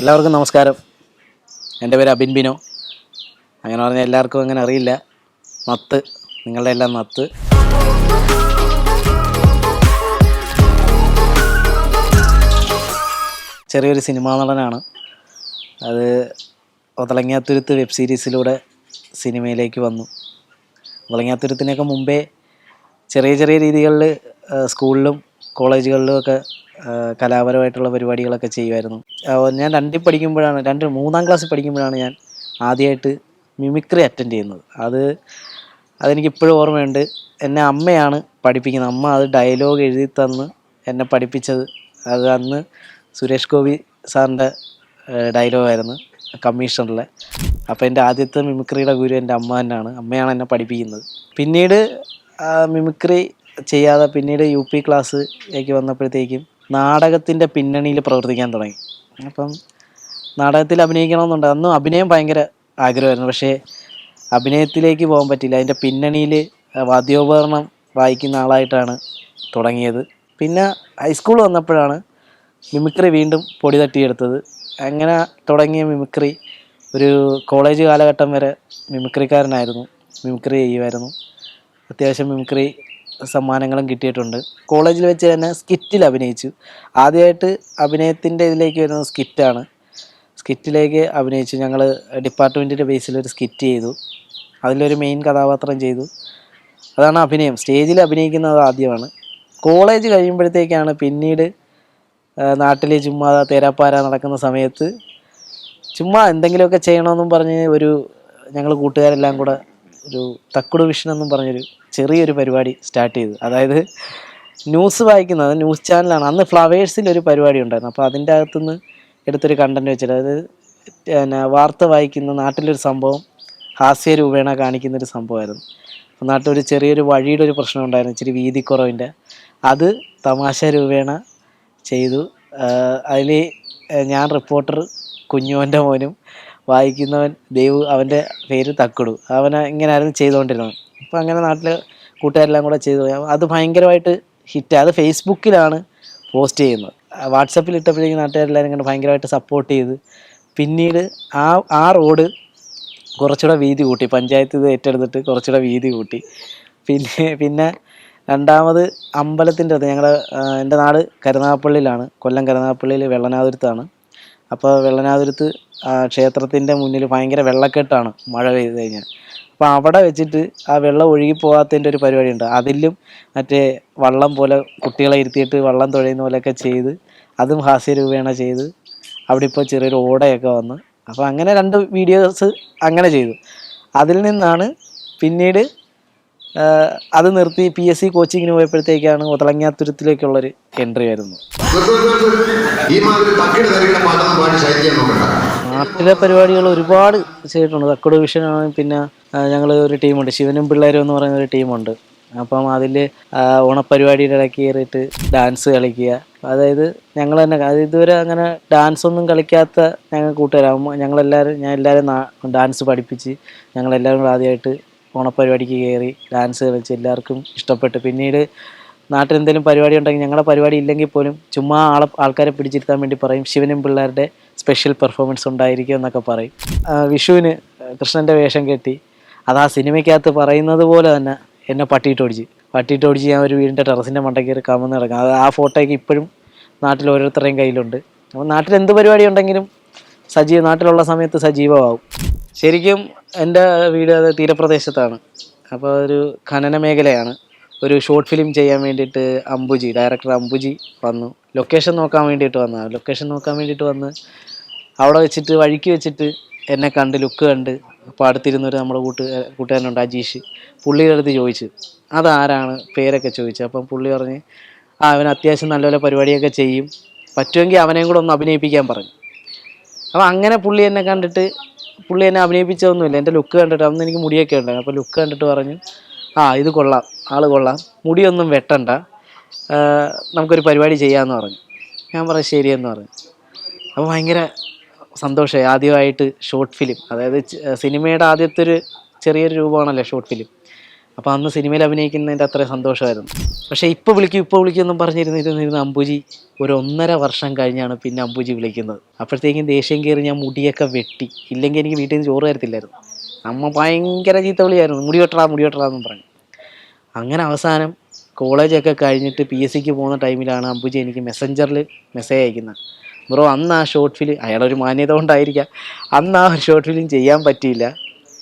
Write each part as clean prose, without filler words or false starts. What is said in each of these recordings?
എല്ലാവർക്കും നമസ്കാരം. എൻ്റെ പേര് അബിൻ ബിനോ. അങ്ങനെ പറഞ്ഞാൽ എല്ലാവർക്കും അങ്ങനെ അറിയില്ല. നത്ത്, നിങ്ങളുടെ എല്ലാം നത്ത്. ചെറിയൊരു സിനിമാ നടനാണ്. അത് ഒതളങ്ങാത്തുരുത്ത് വെബ് സീരീസിലൂടെ സിനിമയിലേക്ക് വന്നു. ഒതളങ്ങാത്തുരുത്തിനൊക്കെ മുമ്പേ ചെറിയ ചെറിയ രീതികളിൽ സ്കൂളിലും കോളേജുകളിലും ഒക്കെ കലാപരമായിട്ടുള്ള പരിപാടികളൊക്കെ ചെയ്യുമായിരുന്നു. ഞാൻ മൂന്നാം ക്ലാസ്സിൽ പഠിക്കുമ്പോഴാണ് ഞാൻ ആദ്യമായിട്ട് മിമിക്രി അറ്റൻഡ് ചെയ്യുന്നത്. അതെനിക്കിപ്പോഴും ഓർമ്മയുണ്ട്. എന്നെ അമ്മയാണ് പഠിപ്പിക്കുന്നത്. അമ്മ അത് ഡയലോഗ് എഴുതി തന്ന് എന്നെ പഠിപ്പിച്ചത്. അത് അന്ന് സുരേഷ് ഗോപി സാറിൻ്റെ ഡയലോഗായിരുന്നു, കമ്മീഷണറിലെ. അപ്പോൾ എൻ്റെ ആദ്യത്തെ മിമിക്രിയുടെ ഗുരു എൻ്റെ അമ്മ തന്നെയാണ്. അമ്മയാണ് എന്നെ പഠിപ്പിക്കുന്നത്. പിന്നീട് മിമിക്രി ചെയ്യാതെ പിന്നീട് UP ക്ലാസ്സിലേക്ക് വന്നപ്പോഴത്തേക്കും നാടകത്തിൻ്റെ പിന്നണിയിൽ പ്രവർത്തിക്കാൻ തുടങ്ങി. അപ്പം നാടകത്തിൽ അഭിനയിക്കണമെന്നുണ്ട്. അന്നും അഭിനയം ഭയങ്കര ആഗ്രഹമായിരുന്നു. പക്ഷേ അഭിനയത്തിലേക്ക് പോകാൻ പറ്റില്ല. അതിൻ്റെ പിന്നണിയിൽ വാദ്യോപകരണം വായിക്കുന്ന ആളായിട്ടാണ് തുടങ്ങിയത്. പിന്നെ ഹൈസ്കൂൾ വന്നപ്പോഴാണ് മിമിക്രി വീണ്ടും പൊടി തട്ടിയെടുത്തത്. അങ്ങനെ തുടങ്ങിയ മിമിക്രി ഒരു കോളേജ് കാലഘട്ടം വരെ മിമിക്രിക്കാരനായിരുന്നു. മിമിക്രി ചെയ്യുമായിരുന്നു. അത്യാവശ്യം മിമിക്രി സമ്മാനങ്ങളും കിട്ടിയിട്ടുണ്ട്. കോളേജിൽ വെച്ച് തന്നെ സ്കിറ്റിൽ അഭിനയിച്ചു. ആദ്യമായിട്ട് അഭിനയത്തിൻ്റെ ഇതിലേക്ക് വരുന്നത് സ്കിറ്റാണ്. സ്കിറ്റിലേക്ക് അഭിനയിച്ചു. ഞങ്ങൾ ഡിപ്പാർട്ട്മെൻറ്റിൻ്റെ ബേസിലൊരു സ്കിറ്റ് ചെയ്തു. അതിലൊരു മെയിൻ കഥാപാത്രം ചെയ്തു. അതാണ് അഭിനയം. സ്റ്റേജിൽ അഭിനയിക്കുന്നത് ആദ്യമാണ്. കോളേജ് കഴിയുമ്പോഴത്തേക്കാണ് പിന്നീട് നാട്ടിൽ ചുമ്മാ തേരാപ്പാര നടക്കുന്ന സമയത്ത് ചുമ്മാ എന്തെങ്കിലുമൊക്കെ ചെയ്യണമെന്നും പറഞ്ഞ് ഞങ്ങൾ കൂട്ടുകാരെല്ലാം കൂടെ ഒരു തക്കുടു വിഷൻ എന്നും പറഞ്ഞൊരു ചെറിയൊരു പരിപാടി സ്റ്റാർട്ട് ചെയ്തു. അതായത് ന്യൂസ് വായിക്കുന്നത്, ന്യൂസ് ചാനലാണ്. അന്ന് ഫ്ലവേഴ്സിലൊരു പരിപാടി ഉണ്ടായിരുന്നു. അപ്പോൾ അതിൻ്റെ അകത്തുനിന്ന് എടുത്തൊരു കണ്ടൻറ്റ് വെച്ചിട്ട്, അതായത് വാർത്ത വായിക്കുന്ന നാട്ടിലൊരു സംഭവം ഹാസ്യരൂപേണ കാണിക്കുന്നൊരു സംഭവമായിരുന്നു. അപ്പോൾ നാട്ടിലൊരു ചെറിയൊരു വഴിയുടെ ഒരു പ്രശ്നം ഉണ്ടായിരുന്നു, ഇച്ചിരി വീതിക്കുറവിൻ്റെ. അത് തമാശ രൂപേണ ചെയ്തു. അതിൽ ഞാൻ റിപ്പോർട്ടർ, കുഞ്ഞുവൻ്റെ മോനും, വായിക്കുന്നവൻ ദേവ്, അവൻ്റെ പേര് തക്കുടു. ഇങ്ങനെയായിരുന്നു ചെയ്തുകൊണ്ടിരുന്നത്. അപ്പോൾ അങ്ങനെ നാട്ടിൽ കൂട്ടുകാരെല്ലാം കൂടെ ചെയ്തു. അത് ഭയങ്കരമായിട്ട് ഹിറ്റ്. അത് ഫേസ്ബുക്കിലാണ് പോസ്റ്റ് ചെയ്യുന്നത്. വാട്സപ്പിൽ ഇട്ടപ്പോഴേക്കും നാട്ടുകാരെല്ലാവരും കണ്ട് ഭയങ്കരമായിട്ട് സപ്പോർട്ട് ചെയ്ത് പിന്നീട് ആ റോഡ് കുറച്ചുകൂടെ വീതി കൂട്ടി. പഞ്ചായത്ത് ഇത് ഏറ്റെടുത്തിട്ട് കുറച്ചുകൂടെ വീതി കൂട്ടി. പിന്നെ രണ്ടാമത് അമ്പലത്തിൻ്റെ അത് എൻ്റെ നാട് കരുനാഗപ്പള്ളിയിലാണ്. കൊല്ലം കരുനാഗപ്പള്ളിയിൽ വെള്ളനാതുരത്താണ്. അപ്പോൾ വെള്ളനാതുരത്ത് ക്ഷേത്രത്തിൻ്റെ മുന്നിൽ ഭയങ്കര വെള്ളക്കെട്ടാണ് മഴ പെയ്ത് കഴിഞ്ഞാൽ. അപ്പോൾ അവിടെ വെച്ചിട്ട് ആ വെള്ളം ഒഴുകിപ്പോകാത്തതിൻ്റെ ഒരു പരിപാടിയുണ്ട്. അതിലും മറ്റേ വള്ളം പോലെ കുട്ടികളെ ഇരുത്തിയിട്ട് വള്ളം തുഴയുന്ന പോലെയൊക്കെ ചെയ്ത് അതും ഹാസ്യരൂപേണ ചെയ്ത് അവിടെ ഇപ്പോൾ ചെറിയൊരു ഓടയൊക്കെ വന്ന്. അപ്പോൾ അങ്ങനെ 2 വീഡിയോസ് അങ്ങനെ ചെയ്തു. അതിൽ നിന്നാണ് പിന്നീട് അത് നിർത്തി PSC കോച്ചിങ്ങിന് പോയപ്പോഴത്തേക്കാണ് ഒതളങ്ങാത്തുരത്തിലേക്കുള്ളൊരു എൻട്രി വരുന്നത്. നാട്ടിലെ പരിപാടികൾ ഒരുപാട് ചെയ്തിട്ടുണ്ട്. തക്കുടു വിഷനാണ്. പിന്നെ ഞങ്ങൾ ഒരു ടീമുണ്ട്, ശിവനും പിള്ളേരും എന്ന് പറയുന്ന ഒരു ടീമുണ്ട്. അപ്പം അതിൽ ഓണപ്പരിപാടിയുടെ ഇടയ്ക്ക് കയറിയിട്ട് ഡാൻസ് കളിക്കുക. അതായത് ഞങ്ങൾ തന്നെ, അത് ഇതുവരെ അങ്ങനെ ഡാൻസ് ഒന്നും കളിക്കാത്ത ഞങ്ങൾ കൂട്ടുകാരാകുമ്പോൾ ഞാൻ എല്ലാവരും ഡാൻസ് പഠിപ്പിച്ച് ഞങ്ങളെല്ലാവരും കൂടെ ആദ്യമായിട്ട് ഓണപ്പരിപാടിക്ക് കയറി ഡാൻസ് കളിച്ച് എല്ലാവർക്കും ഇഷ്ടപ്പെട്ട്. പിന്നീട് നാട്ടിൽ എന്തെങ്കിലും പരിപാടി ഉണ്ടെങ്കിൽ, ഞങ്ങളുടെ പരിപാടി ഇല്ലെങ്കിൽ പോലും ചുമ്മാ ആൾക്കാരെ പിടിച്ചിരുത്താൻ വേണ്ടി പറയും, ശിവനും പിള്ളേരുടെ സ്പെഷ്യൽ പെർഫോമൻസ് ഉണ്ടായിരിക്കും എന്നൊക്കെ പറയും. വിഷുവിന് കൃഷ്ണൻ്റെ വേഷം കെട്ടി അത് ആ സിനിമയ്ക്കകത്ത് പറയുന്നത് പോലെ തന്നെ എന്നെ പട്ടിയിട്ട് ഓടിച്ച് ഞാൻ ഒരു വീടിൻ്റെ ടെറസിൻ്റെ മണ്ടയ്ക്ക് കയറി കമന്ന് കിടക്കാം. ആ ഫോട്ടോയ്ക്ക് ഇപ്പോഴും നാട്ടിൽ ഓരോരുത്തരുടെയും കയ്യിലുണ്ട്. അപ്പോൾ നാട്ടിൽ എന്ത് പരിപാടി ഉണ്ടെങ്കിലും നാട്ടിലുള്ള സമയത്ത് സജീവമാവും. ശരിക്കും എൻ്റെ വീട് അത് തീരപ്രദേശത്താണ്. അപ്പോൾ ഒരു ഖനന മേഖലയാണ്. ഒരു ഷോർട്ട് ഫിലിം ചെയ്യാൻ വേണ്ടിയിട്ട് ഡയറക്ടർ അംബുജി വന്നു. ലൊക്കേഷൻ നോക്കാൻ വേണ്ടിയിട്ട് വന്ന് അവിടെ വെച്ചിട്ട് വഴിക്ക് വെച്ചിട്ട് എന്നെ കണ്ട്, ലുക്ക് കണ്ട്. അപ്പോൾ അടുത്തിരുന്നൊരു നമ്മുടെ കൂട്ടുകാരനുണ്ട്, അജീഷ്. പുള്ളിയുടെ അടുത്ത് ചോദിച്ചു അതാരാണ്, പേരൊക്കെ ചോദിച്ചു. അപ്പം പുള്ളി പറഞ്ഞ് അവൻ അത്യാവശ്യം നല്ലപോലെ പരിപാടിയൊക്കെ ചെയ്യും, പറ്റുമെങ്കിൽ അവനെയും കൂടെ ഒന്ന് അഭിനയിപ്പിക്കാൻ പറഞ്ഞു. അപ്പോൾ അങ്ങനെ പുള്ളി എന്നെ അഭിനയിപ്പിച്ചതൊന്നുമില്ല. എൻ്റെ ലുക്ക് കണ്ടിട്ട്, അന്ന് എനിക്ക് മുടിയൊക്കെ ഉണ്ടായിരുന്നു. അപ്പോൾ ലുക്ക് കണ്ടിട്ട് പറഞ്ഞു, ഇത് കൊള്ളാം, ആള് കൊള്ളാം, മുടിയൊന്നും വെട്ടണ്ട, നമുക്കൊരു പരിപാടി ചെയ്യാമെന്ന് പറഞ്ഞു. ഞാൻ പറഞ്ഞു ശരിയെന്ന് പറഞ്ഞു. അപ്പോൾ ഭയങ്കര സന്തോഷമായി. ആദ്യമായിട്ട് ഷോർട്ട് ഫിലിം, അതായത് സിനിമയുടെ ആദ്യത്തെ ഒരു ചെറിയൊരു രൂപമാണല്ലോ ഷോർട്ട് ഫിലിം. അപ്പോൾ അന്ന് സിനിമയിൽ അഭിനയിക്കുന്നതിൻ്റെ അത്രയും സന്തോഷമായിരുന്നു. പക്ഷേ ഇപ്പോൾ വിളിക്കും എന്നും പറഞ്ഞിരുന്നിരുന്ന അമ്പുജി ഒരു 1.5 വർഷം കഴിഞ്ഞാണ് പിന്നെ അമ്പുജി വിളിക്കുന്നത്. അപ്പോഴത്തേക്കും ദേഷ്യം കയറി ഞാൻ മുടിയൊക്കെ വെട്ടി. ഇല്ലെങ്കിൽ എനിക്ക് വീട്ടിൽ നിന്ന് ചോറ് തരത്തില്ലായിരുന്നു. അമ്മ ഭയങ്കര ചീത്ത വിളിയായിരുന്നു, മുടി വെട്ടറാ എന്നും പറഞ്ഞു. അങ്ങനെ അവസാനം കോളേജൊക്കെ കഴിഞ്ഞിട്ട് PSCക്ക് പോകുന്ന ടൈമിലാണ് അമ്പുജി എനിക്ക് മെസ്സഞ്ചറിൽ മെസ്സേജ് അയക്കുന്നത്. ബ്രോ, അന്ന് ആ ഷോർട്ട് ഫിലിം, അയാളൊരു മാന്യത കൊണ്ടായിരിക്കാം, അന്ന് ആ ഷോർട്ട് ഫിലിം ചെയ്യാൻ പറ്റിയില്ല,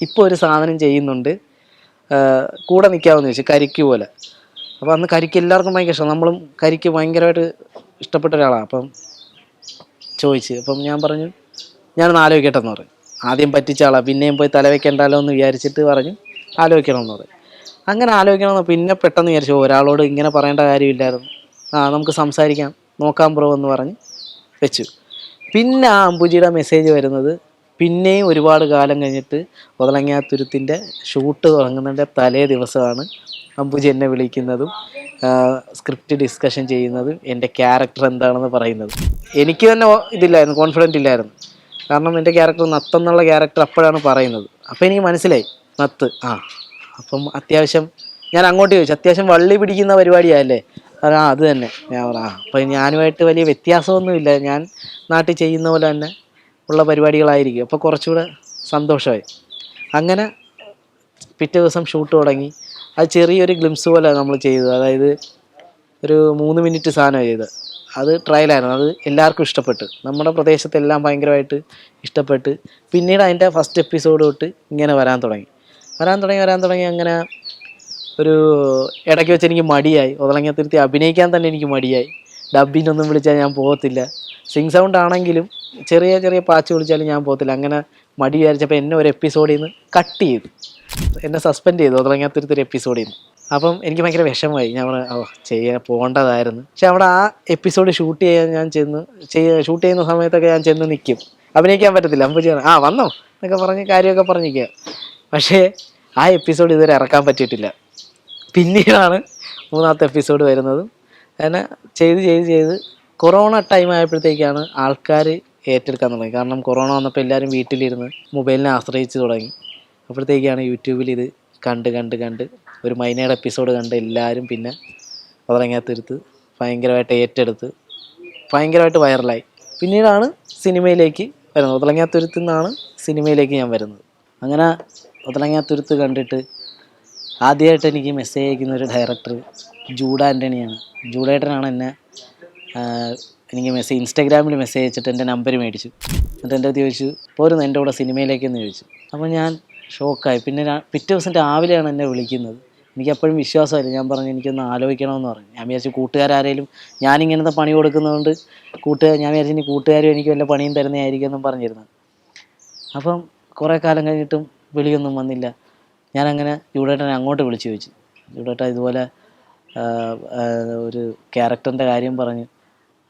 ഇപ്പോൾ ഒരു സാധനം ചെയ്യുന്നുണ്ട്, കൂടെ നിൽക്കാമെന്ന് ചോദിച്ചു, കരിക്ക് പോലെ. അപ്പോൾ അന്ന് കരിക്ക് എല്ലാവർക്കും ഭയങ്കര ഇഷ്ടം, നമ്മളും കരിക്ക് ഭയങ്കരമായിട്ട് ഇഷ്ടപ്പെട്ട ഒരാളാണ്. അപ്പം ചോദിച്ച്, അപ്പം ഞാൻ പറഞ്ഞു ഞാനൊന്ന് ആലോചിക്കട്ടെന്ന് പറഞ്ഞു. ആദ്യം പറ്റിച്ച ആളാണ്, പിന്നെയും പോയി തല വെക്കണ്ടല്ലോ എന്ന് വിചാരിച്ചിട്ട് പറഞ്ഞു ആലോചിക്കണമെന്ന് പറഞ്ഞു. അങ്ങനെ ആലോചിക്കണമെന്ന് പിന്നെ പെട്ടെന്ന് വിചാരിച്ചു, ഒരാളോട് ഇങ്ങനെ പറയേണ്ട കാര്യമില്ലായിരുന്നു, നമുക്ക് സംസാരിക്കാം, നോക്കാം ബ്രോ എന്ന് പറഞ്ഞ് വെച്ചു. പിന്നെ ആ അമ്പുജിയുടെ മെസ്സേജ് വരുന്നത് പിന്നെയും ഒരുപാട് കാലം കഴിഞ്ഞിട്ട് ഒതളങ്ങാത്തുരുത്തിൻ്റെ ഷൂട്ട് തുടങ്ങുന്നതിൻ്റെ തലേ ദിവസമാണ് അമ്പുജി എന്നെ വിളിക്കുന്നതും സ്ക്രിപ്റ്റ് ഡിസ്കഷൻ ചെയ്യുന്നതും എൻ്റെ ക്യാരക്ടർ എന്താണെന്ന് പറയുന്നത്. എനിക്ക് തന്നെ ഇതില്ലായിരുന്നു, കോൺഫിഡൻ്റ് ഇല്ലായിരുന്നു. കാരണം എൻ്റെ ക്യാരക്ടർ നത്തെന്നുള്ള ക്യാരക്ടർ അപ്പോഴാണ് പറയുന്നത്. അപ്പോൾ എനിക്ക് മനസ്സിലായി നത്ത്. അപ്പം അത്യാവശ്യം ഞാൻ അങ്ങോട്ട് ചോദിച്ചു, അത്യാവശ്യം വള്ളി പിടിക്കുന്ന പരിപാടിയല്ലേ? അത് തന്നെ. ഞാൻ അപ്പം ഞാനുമായിട്ട് വലിയ വ്യത്യാസമൊന്നുമില്ല, ഞാൻ നാട്ടിൽ ചെയ്യുന്ന പോലെ തന്നെ ഉള്ള പരിപാടികളായിരിക്കും. അപ്പോൾ കുറച്ചുകൂടെ സന്തോഷമായി. അങ്ങനെ പിറ്റേ ദിവസം ഷൂട്ട് തുടങ്ങി. അത് ചെറിയൊരു ഗ്ലിംസ് പോലെ നമ്മൾ ചെയ്തത്, അതായത് ഒരു 3 മിനിറ്റ് സാധനമാണ് ചെയ്തത്. അത് ട്രയലായിരുന്നു, അത് എല്ലാവർക്കും ഇഷ്ടപ്പെട്ട്, നമ്മുടെ പ്രദേശത്തെല്ലാം ഭയങ്കരമായിട്ട് ഇഷ്ടപ്പെട്ട്. പിന്നീട് അതിൻ്റെ ഫസ്റ്റ് എപ്പിസോഡ് തൊട്ട് ഇങ്ങനെ വരാൻ തുടങ്ങി. അങ്ങനെ ഒരു ഇടയ്ക്ക് വെച്ച് എനിക്ക് മടിയായി, ഒതളങ്ങാത്തുരുത്തി അഭിനയിക്കാൻ തന്നെ എനിക്ക് മടിയായി. ഡബ്ബിനൊന്നും വിളിച്ചാൽ ഞാൻ പോകത്തില്ല, സിങ് സൗണ്ട് ആണെങ്കിലും ചെറിയ ചെറിയ പാച്ച് വിളിച്ചാലും ഞാൻ പോകത്തില്ല. അങ്ങനെ മടി വിചാരിച്ചപ്പോൾ എന്നെ ഒരു എപ്പിസോഡിൽ നിന്ന് കട്ട് ചെയ്തു, എന്നെ സസ്പെൻഡ് ചെയ്തു ഒതളങ്ങാത്തുരുത്തി ഒരു എപ്പിസോഡിൽ നിന്ന്. അപ്പം എനിക്ക് ഭയങ്കര വിഷമമായി. ഞാൻ പോകേണ്ടതായിരുന്നു. പക്ഷെ അവിടെ ആ എപ്പിസോഡ് ഷൂട്ട് ചെയ്യാൻ ഞാൻ ഷൂട്ട് ചെയ്യുന്ന സമയത്തൊക്കെ ഞാൻ ചെന്ന് നിൽക്കും, അഭിനയിക്കാൻ പറ്റത്തില്ല. അമ്പുജി വന്നോ എന്നൊക്കെ പറഞ്ഞ് കാര്യമൊക്കെ പറഞ്ഞിരിക്കുക. പക്ഷേ ആ എപ്പിസോഡ് ഇതുവരെ ഇറക്കാൻ പറ്റിയിട്ടില്ല. പിന്നീടാണ് 3ാമത്തെ എപ്പിസോഡ് വരുന്നതും. അങ്ങനെ ചെയ്ത് കൊറോണ ടൈം ആയപ്പോഴത്തേക്കാണ് ആൾക്കാർ ഏറ്റെടുക്കാൻ തുടങ്ങി. കാരണം കൊറോണ വന്നപ്പോൾ എല്ലാവരും വീട്ടിലിരുന്ന് മൊബൈലിനെ ആശ്രയിച്ച് തുടങ്ങി. അപ്പോഴത്തേക്കാണ് യൂട്യൂബിൽ ഇത് കണ്ട് ഒരു മൈനയുടെ എപ്പിസോഡ് കണ്ട് എല്ലാവരും പിന്നെ ഒതളങ്ങാത്തുരുത്ത് ഭയങ്കരമായിട്ട് ഏറ്റെടുത്ത് ഭയങ്കരമായിട്ട് വൈറലായി. പിന്നീടാണ് സിനിമയിലേക്ക് വരുന്നത്. ഒതളങ്ങാത്തുരുത്തിൽ നിന്നാണ് സിനിമയിലേക്ക് ഞാൻ വരുന്നത്. അങ്ങനെ ഒതളങ്ങാത്തുരുത്ത് കണ്ടിട്ട് ആദ്യമായിട്ട് എനിക്ക് മെസ്സേജ് അയക്കുന്ന ഒരു ഡയറക്ടർ ജൂഡ് ആൻ്റണിയാണ്. ജൂഡേട്ടനാണ് എന്നെ എനിക്ക് ഇൻസ്റ്റാഗ്രാമിൽ മെസ്സേജ് അയച്ചിട്ട് എൻ്റെ നമ്പർ മേടിച്ചു. എന്നിട്ട് എൻ്റെ അടുത്ത് ചോദിച്ചു, പോരുന്നു എൻ്റെ കൂടെ സിനിമയിലേക്കെന്ന് ചോദിച്ചു. അപ്പോൾ ഞാൻ ഷോക്കായി. പിന്നെ പിറ്റേ ദിവസം രാവിലെയാണ് എന്നെ വിളിക്കുന്നത്. എനിക്കപ്പോഴും വിശ്വാസമായില്ല. ഞാൻ പറഞ്ഞു എനിക്കൊന്ന് ആലോചിക്കണമെന്ന് പറഞ്ഞു. ഞാൻ വിചാരിച്ചു കൂട്ടുകാരാരേലും ഞാനിങ്ങനത്തെ പണി കൊടുക്കുന്നതുകൊണ്ട് ഞാൻ വിചാരിച്ചു ഇനി കൂട്ടുകാരും എനിക്ക് വല്ല പണിയും തരുന്നതായിരിക്കും എന്നും പറഞ്ഞിരുന്നു. അപ്പം കുറേ കാലം കഴിഞ്ഞിട്ടും വിളിയൊന്നും വന്നില്ല. ഞാനങ്ങനെ ജൂഡേട്ടനെ അങ്ങോട്ട് വിളിച്ച് ചോദിച്ചു, ജൂഡേട്ട ഇതുപോലെ ഒരു ക്യാരക്ടറിൻ്റെ കാര്യം പറഞ്ഞു,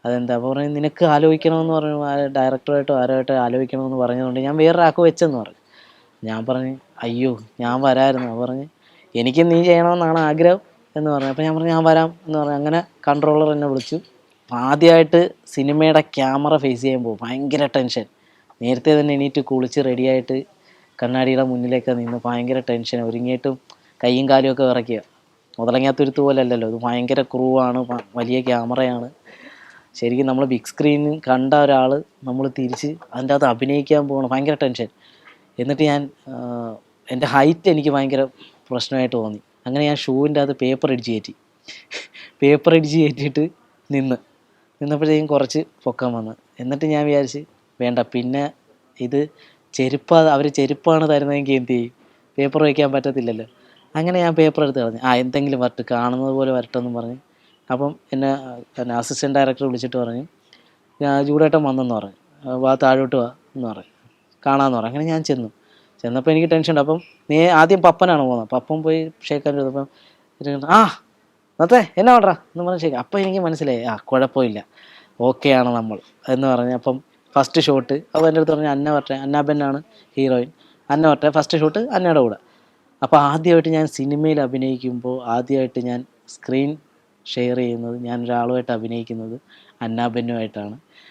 അതെന്താ? അപ്പോൾ പറഞ്ഞു നിനക്ക് ആലോചിക്കണമെന്ന് പറഞ്ഞു, ഡയറക്ടറായിട്ടോ ആരോട്ടോ ആലോചിക്കണമെന്ന് പറഞ്ഞതുകൊണ്ട് ഞാൻ വേറൊരാൾക്ക് വെച്ചെന്ന് പറഞ്ഞു. ഞാൻ പറഞ്ഞു അയ്യോ ഞാൻ വരാമായിരുന്നു. അപ്പോൾ പറഞ്ഞ് എനിക്ക് നീ ചെയ്യണമെന്നാണ് ആഗ്രഹം എന്ന് പറഞ്ഞു. അപ്പോൾ ഞാൻ പറഞ്ഞു ഞാൻ വരാം എന്ന് പറഞ്ഞു. അങ്ങനെ കൺട്രോളർ എന്നെ വിളിച്ചു. ആദ്യമായിട്ട് സിനിമയുടെ ക്യാമറ ഫേസ് ചെയ്യാൻ പോകും, ഭയങ്കര ടെൻഷൻ. നേരത്തെ തന്നെ എണീറ്റ് കുളിച്ച് റെഡിയായിട്ട് കണ്ണാടിയുടെ മുന്നിലേക്ക് നിന്ന് ഭയങ്കര ടെൻഷൻ, ഒരുങ്ങിയിട്ടും കൈയും കാലും ഒക്കെ വിറയ്ക്കുക. ഒതളങ്ങാത്തുരുത്ത് പോലെ അല്ലല്ലോ, ഇത് ഭയങ്കര ക്രൂ ആണ്, വലിയ ക്യാമറയാണ്. ശരിക്കും നമ്മൾ ബിഗ് സ്ക്രീനിൽ കണ്ട ഒരാൾ നമ്മൾ തിരിച്ച് അതിൻ്റെ അകത്ത് അഭിനയിക്കാൻ പോകണം, ഭയങ്കര ടെൻഷൻ. എന്നിട്ട് ഞാൻ എൻ്റെ ഹൈറ്റ് എനിക്ക് ഭയങ്കര പ്രശ്നമായിട്ട് തോന്നി. അങ്ങനെ ഞാൻ ഷൂവിൻ്റെ അകത്ത് പേപ്പർ അടിച്ച് കയറ്റിയിട്ട് നിന്നപ്പോഴത്തേക്കും കുറച്ച് പൊക്കം വന്ന്. എന്നിട്ട് ഞാൻ വിചാരിച്ച് വേണ്ട, പിന്നെ ഇത് അവർ ചെരുപ്പാണ് തരുന്നതെങ്കിൽ എന്ത് ചെയ്യും, പേപ്പർ വയ്ക്കാൻ പറ്റത്തില്ലല്ലോ. അങ്ങനെ ഞാൻ പേപ്പർ എടുത്ത് കളഞ്ഞു. എന്തെങ്കിലും വരട്ടെ, കാണുന്നത് പോലെ വരട്ടെന്നും പറഞ്ഞ്. അപ്പം എന്നെ അസിസ്റ്റൻറ്റ് ഡയറക്ടർ വിളിച്ചിട്ട് പറഞ്ഞു ജൂഡേട്ടൻ വന്നെന്ന് പറഞ്ഞു, താഴോട്ട് വാ എന്ന് പറഞ്ഞു, കാണാമെന്ന് പറഞ്ഞു. അങ്ങനെ ഞാൻ ചെന്നപ്പോൾ എനിക്ക് ടെൻഷൻ ഉണ്ട്. അപ്പം ആദ്യം പപ്പനാണ് പോകുന്നത്. പപ്പൻ പോയി ഷേക്കാൻ ചെയ്തപ്പം നത്തേ എന്നാ വേണ്ടാ എന്ന് പറഞ്ഞ് ഷേക്ക്. അപ്പം എനിക്ക് മനസ്സിലായി കുഴപ്പമില്ല, ഓക്കെയാണ് നമ്മൾ എന്ന് പറഞ്ഞ്. അപ്പം ഫസ്റ്റ് ഷോട്ട് അപ്പോൾ എൻ്റെ അടുത്ത് പറഞ്ഞു അന്ന വരട്ടെ, അന്നാബെന്നാണ് ഹീറോയിൻ, അന്ന വരട്ടെ, ഫസ്റ്റ് ഷോട്ട് അന്നയുടെ കൂടെ. അപ്പോൾ ആദ്യമായിട്ട് ഞാൻ സിനിമയിൽ അഭിനയിക്കുമ്പോൾ ആദ്യമായിട്ട് ഞാൻ സ്ക്രീൻ ഷെയർ ചെയ്യുന്നത്, ഞാൻ ഒരാളുമായിട്ട് അഭിനയിക്കുന്നത് അന്നാബെന്നുമായിട്ടാണ്.